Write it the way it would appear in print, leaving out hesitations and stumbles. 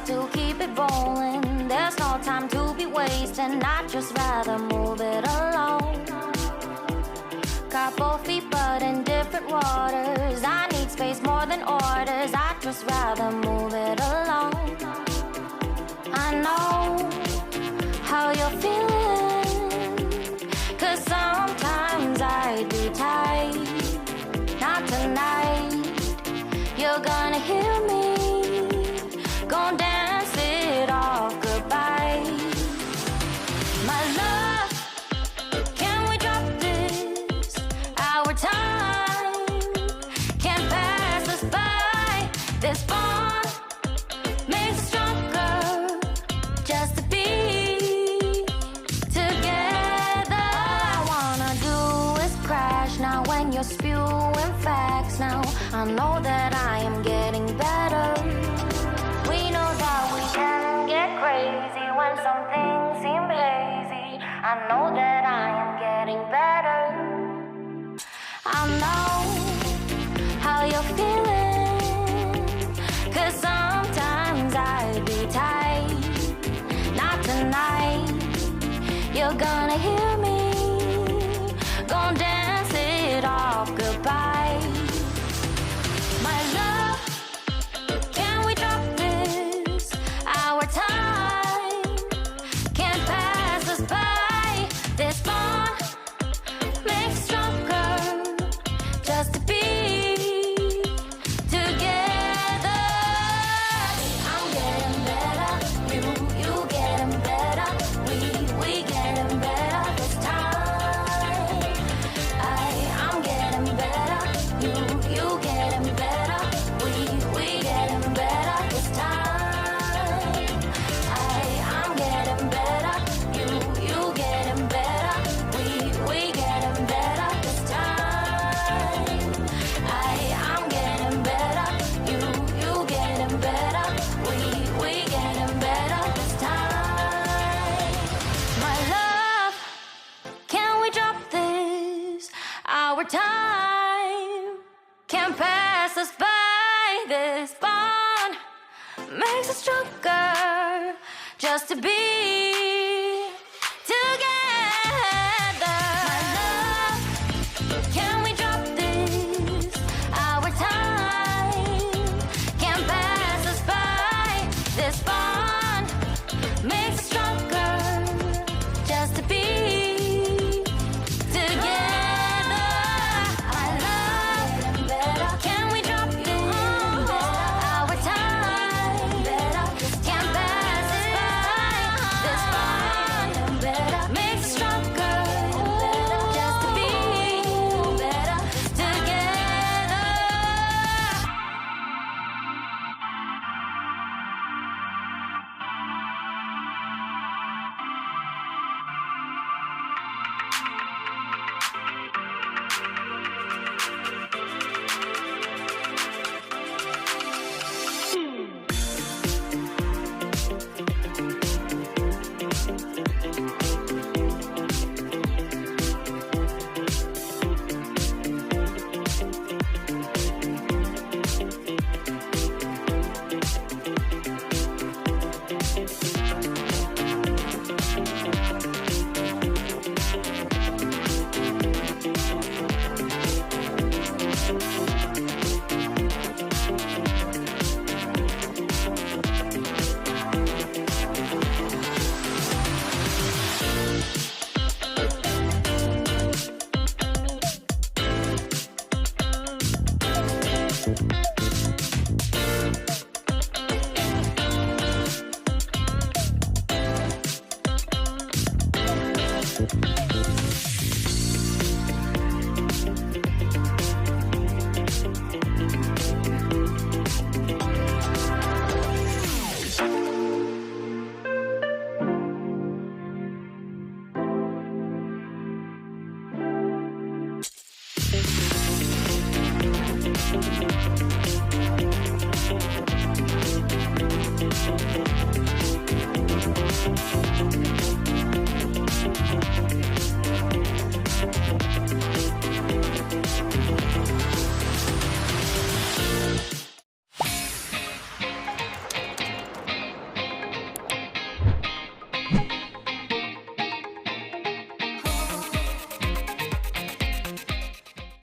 To keep it rolling, there's no time to be wasting. I'd just rather move it along. Got both feet but in different waters. I need space more than orders. I'd just rather move it along. I know how you're feeling, 'cause sometimes I'd be tight. Not tonight, you're gonna hear me. Gonna dance it off goodbye. My love, can we drop this? Our time can't pass us by. This bond makes us stronger just to be together. All I wanna do is crash now when you're spewing facts. Now I know that I am getting better. We know that we can get crazy when some things seem hazy. I know that I am getting better. I know how you're feeling, 'cause sometimes I'd be tight. Not tonight, you're gonna hear me. Gonna dance it off goodbye. My love, can we drop this? Our time can't pass us by. This bond makes us stronger just to be together. I'm getting better, you getting better. We getting better this time. I'm getting better, you getting better. We getting better this time. I'm getting better, you getting better. We getting better this time. I'm getting better, you getting better. We getting better this time. My love, can we drop this? Our time can't pass us by. This bond makes us stronger just to be